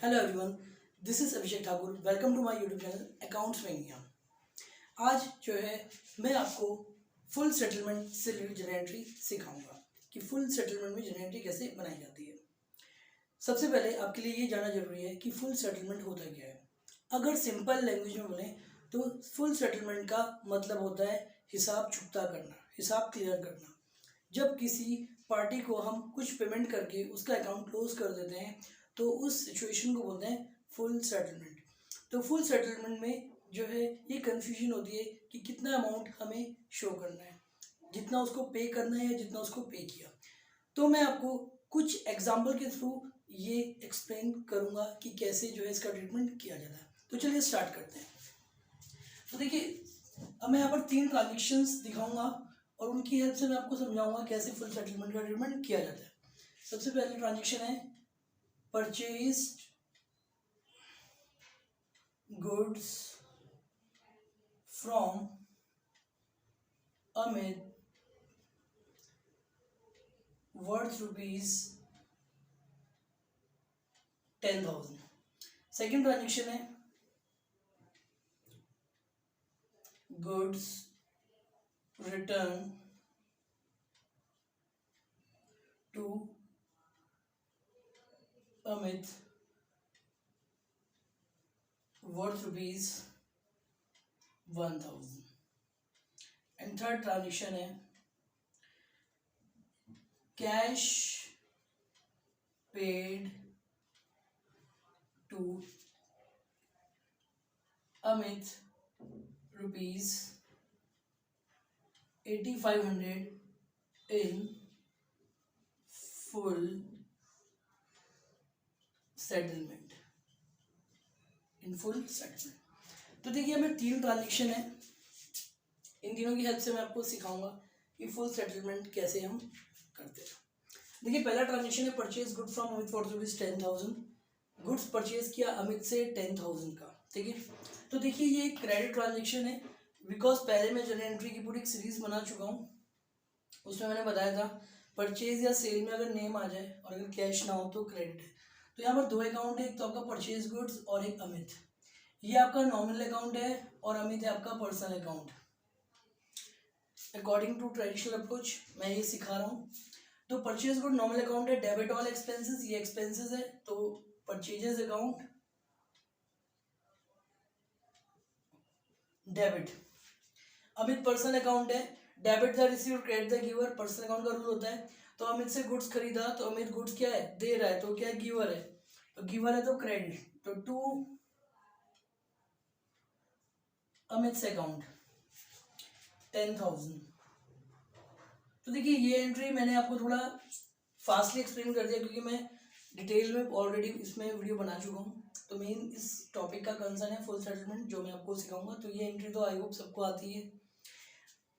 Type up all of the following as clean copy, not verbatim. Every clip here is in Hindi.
Hello everyone, this is Abhishek Thakur. Welcome to my YouTube channel accounts में इंडिया। आज जो है मैं आपको फुल सेटलमेंट से रिलेटेड जनरल एंट्री सिखाऊंगा कि फुल सेटलमेंट में जनरल एंट्री कैसे बनाई जाती है। सबसे पहले आपके लिए ये जानना जरूरी है कि फुल सेटलमेंट होता क्या है। अगर सिंपल लैंग्वेज में बोलें तो फुल सेटलमेंट का मतलब होता है हिसाब चुकता करना, हिसाब क्लियर करना। जब किसी पार्टी को हम कुछ पेमेंट करके उसका अकाउंट क्लोज कर देते हैं तो उस सिचुएशन को बोलते हैं फुल सेटलमेंट। तो फुल सेटलमेंट में जो है ये कन्फ्यूजन होती है कि कितना अमाउंट हमें शो करना है, जितना उसको पे करना है या जितना उसको पे किया। तो मैं आपको कुछ एग्जाम्पल के थ्रू ये एक्सप्लेन करूँगा कि कैसे जो है इसका ट्रीटमेंट किया जाता है। तो चलिए स्टार्ट करते हैं। तो देखिए, अब मैं यहाँ पर 3 ट्रांजेक्शन्स दिखाऊंगा और उनकी हेल्प से मैं आपको समझाऊंगा कैसे फुल सेटलमेंट का ट्रीटमेंट किया जाता है। सबसे पहले ट्रांजेक्शन है purchased goods from Amit worth ₹10,000। Second transaction है goods return to Amit worth ₹1,000। And third transaction है cash paid to Amit ₹8,500 in full settlement. तो देखिए, हमें 3 ट्रांजेक्शन है, इन तीनों की हेल्प से मैं आपको सिखाऊंगा कि फुल सेटलमेंट कैसे हम करते हैं। देखिए, पहला ट्रांजेक्शन है purchase good from Amit for ₹10,000। Goods purchase किया अमित से 10,000 का, ठीक है। तो देखिए, ये एक क्रेडिट ट्रांजेक्शन है बिकॉज पहले मैं जनरल एंट्री की पूरी एक सीरीज बना चुका हूँ। उसमें मैंने बताया था परचेज या सेल में अगर नेम आ जाए और अगर कैश ना हो तो क्रेडिट है। तो यहाँ पर 2 अकाउंट है, एक तो आपका परचेज गुड्स और एक अमित। ये आपका नॉमिनल अकाउंट है और अमित है आपका personal account. According to traditional approach मैं ये सिखा रहा हूँ। तो परचेज गुड नॉमिनल अकाउंट है, डेबिट ऑल एक्सपेंसेस, ये एक्सपेंसेस है। तो purchases account debit. Amit personal account है, debit the receiver credit the giver. Personal account का रूल होता है। तो अमित से गुड्स खरीदा तो अमित गुड्स क्या है, दे रहा है, तो क्या है, गिवर है। तो गिवर है तो क्रेडिट। तो टू अमित से अकाउंट 10,000। तो देखिए, ये एंट्री मैंने आपको थोड़ा फास्टली एक्सप्लेन कर दिया क्योंकि मैं डिटेल में ऑलरेडी इसमें वीडियो बना चुका हूँ। तो मेन इस टॉपिक का कंसर्न है फुल सेटलमेंट, जो मैं आपको सिखाऊंगा। तो ये एंट्री तो आई होप सबको आती है।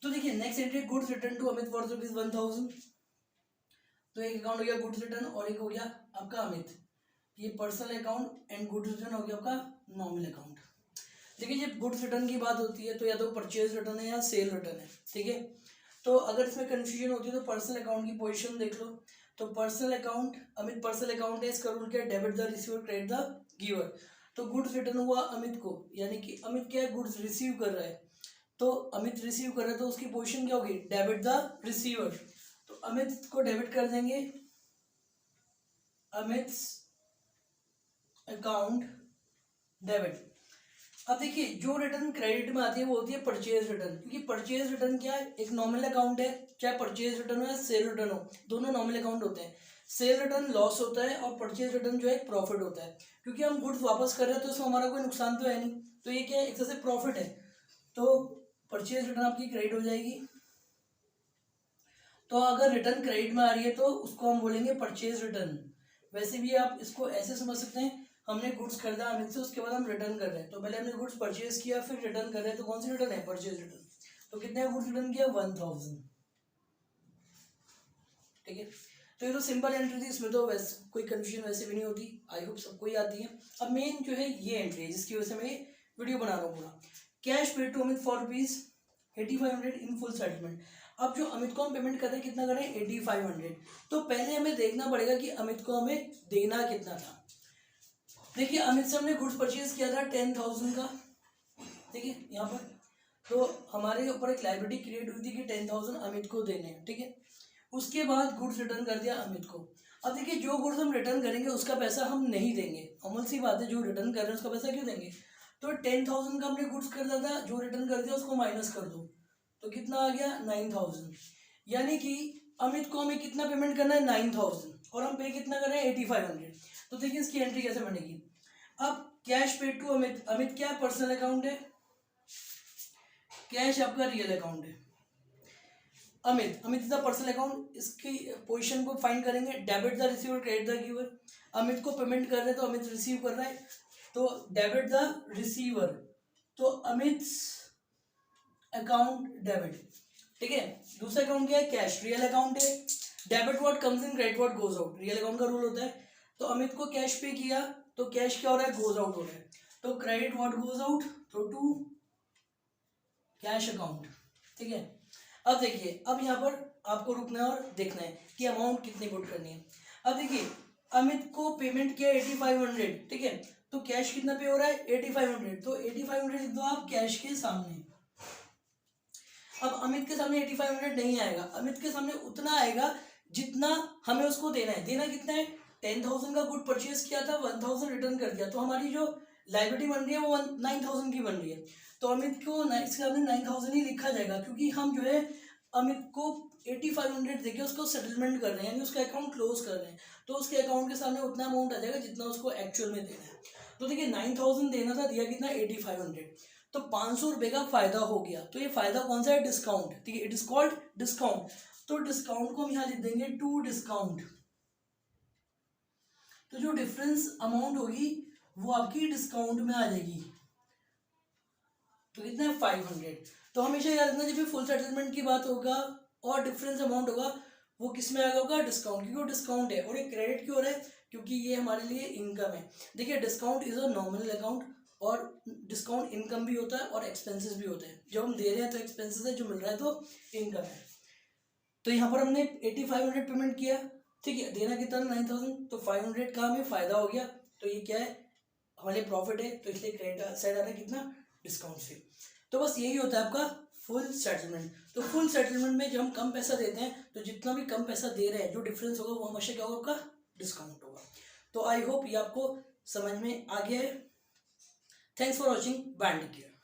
तो देखिए, next entry goods return to Amit for ₹1,000। तो एक अकाउंट हो गया गुड्स रिटर्न और एक हो गया आपका अमित। ये personal account and goods return हो गया आपका नॉमिनल अकाउंट। देखिए, जब गुड्स रिटर्न की बात होती है तो या तो परचेज रिटर्न है या सेल रिटर्न है, ठीक है। तो अगर इसमें कंफ्यूजन होती है तो पर्सनल अकाउंट की पोजीशन देख लो। तो personal account, Amit personal account है, इसका रूल क्या है, debit the receiver credit the giver. तो गुड्स रिटर्न हुआ अमित को, यानी कि अमित क्या है, गुड्स रिसीव कर रहा है। तो अमित रिसीव कर रहा है तो उसकी पोजीशन क्या होगी, डेबिट द रिसीवर। तो अमित को डेबिट कर देंगे, अमित अकाउंट डेबिट। अब देखिए, जो रिटर्न क्रेडिट में आती है वो होती है परचेज रिटर्न, क्योंकि परचेज रिटर्न क्या है, एक नॉमिनल अकाउंट है। चाहे परचेज रिटर्न हो या सेल रिटर्न हो, दोनों नॉमिनल अकाउंट होते हैं। सेल रिटर्न लॉस होता है और परचेज रिटर्न जो है प्रॉफिट होता है, क्योंकि हम गुड्स वापस कर रहे हैं तो इसमें हमारा कोई नुकसान तो है नहीं। तो ये क्या है, एक तरह से प्रॉफिट है। तो परचेज रिटर्न आपकी क्रेडिट हो जाएगी। तो अगर रिटर्न क्रेडिट में आ रही है तो उसको हम बोलेंगे परचेज रिटर्न। वैसे भी आप इसको ऐसे समझ सकते हैं, हमने गुड्स खरीदा अमित से, उसके बाद हम रिटर्न कर रहे हैं। तो पहले हमने गुड्स परचेज किया फिर रिटर्न कर रहे हैं, तो कौन सी रिटर्न है, परचेज रिटर्न। तो कितने गुड्स रिटर्न किया, 1,000, ठीक है। तो ये तो सिंपल एंट्री थी, इसमें तो वैसे कोई कंफ्यूजन वैसे भी नहीं होती। आई होप सबको ही आती है। अब मेन जो है ये एंट्री है जिसकी वजह से मैं ये वीडियो बना रहा हूँ पूरा। Cash paid to Amit for ₹8,500 in full settlement. अब जो अमित को हम पेमेंट कर रहे हैं, कितना कर रहे हैं, 8,500। तो पहले हमें देखना पड़ेगा कि अमित को हमें देना कितना था। देखिए अमित सर ने गुड्स परचेज किया था 10,000 का, ठीक है यहाँ पर, तो हमारे ऊपर एक लाइबिलिटी क्रिएट हुई थी कि 10,000 अमित को देने हैं, ठीक है। उसके बाद गुड्स रिटर्न कर दिया अमित को। अब देखिए जो गुड्स हम रिटर्न करेंगे उसका पैसा हम नहीं देंगे, अमल सी बात है, जो रिटर्न कर रहे हैं उसका पैसा क्यों देंगे। तो 10,000 का हमने गुड्स कर दिया था, जो रिटर्न कर दिया उसको माइनस कर दो, तो कितना आ गया 9,000। यानी कि अमित को हमें कितना पेमेंट करना है 9,000, और हम पे कितना कर रहे हैं 8,500। तो देखिए इसकी एंट्री कैसे बनेगी। अब cash paid to Amit, Amit क्या पर्सनल अकाउंट है, कैश आपका रियल अकाउंट है। Amit is the personal account, इसकी पोजीशन को फाइंड करेंगे, debit the receiver credit the giver. Amit को पेमेंट कर रहे हैं तो अमित रिसीव कर रहा है, तो डेबिट द रिसीवर, तो अमित अकाउंट डेबिट, ठीक है। दूसरा अकाउंट क्या है, कैश, रियल अकाउंट है। Debit what comes in, credit what goes out, real account का रूल होता है। तो अमित को कैश पे किया तो कैश क्या हो रहा है, गोज आउट हो रहा है, तो क्रेडिट व्हाट गोज आउट, तो टू कैश अकाउंट, ठीक है। अब देखिए, अब यहाँ पर आपको रुकना है और देखना है कि अमाउंट कितनी पुट करनी है। अब देखिए अमित को पेमेंट किया 8,500, ठीक है, तो कैश कितना पे हो रहा है 8,500, तो 8,500 लिख दो आप कैश के सामने। अब अमित के सामने 8,500 नहीं आएगा, अमित के सामने उतना आएगा जितना हमें उसको देना है। देना कितना है, 10,000 का गुड परचेज किया था, 1,000 रिटर्न कर दिया, तो हमारी जो लाइबिलिटी बन रही है वो 9,000 की बन रही है। तो अमित को इसके सामने 9,000 ही लिखा जाएगा, क्योंकि हम जो है अमित को 8,500 देके उसको सेटलमेंट कर रहे हैं, यानी उसका अकाउंट क्लोज कर रहे हैं, तो उसके अकाउंट के सामने उतना अमाउंट आ जाएगा जितना उसको एक्चुअल में देना है। तो देखिए 9,000 देना था, दिया कितना 8,500, तो 500 रुपये का फायदा हो गया। तो ये फायदा कौन सा है, डिस्काउंट, ठीक है, इट इज कॉल्ड डिस्काउंट। तो डिस्काउंट को हम यहाँ लिख देंगे टू डिस्काउंट, तो जो डिफरेंस अमाउंट होगी वो आपकी डिस्काउंट में आ जाएगी, तो कितना है 500। तो हमेशा याद रखना जब भी फुल सेटलमेंट की बात होगा और डिफरेंस अमाउंट होगा वो किस में आएगा, होगा डिस्काउंट, क्योंकि वो डिस्काउंट है। और ये क्रेडिट क्यों हो रहा है, क्योंकि ये हमारे लिए इनकम है। देखिए discount is a nominal account, और डिस्काउंट इनकम भी होता है और एक्सपेंसेस भी होते हैं। जब हम दे रहे हैं तो एक्सपेंसेस है, जो मिल रहा है तो इनकम है। तो यहाँ पर हमने 8,500 पेमेंट किया, ठीक है, देना कितना 9,000, तो 500 का हमें फायदा हो गया, तो ये क्या है हमारे प्रॉफिट है, तो इसलिए क्रेडिट साइड आ रहा है कितना, डिस्काउंट से। तो बस यही होता है आपका फुल सेटलमेंट। तो फुल सेटलमेंट में जब हम कम पैसा देते हैं तो जितना भी कम पैसा दे रहे हैं जो डिफरेंस होगा वो हमेशा क्या होगा, आपका डिस्काउंट होगा। तो आई होप ये आपको समझ में आ गया है। Thanks for watching, bye, take care.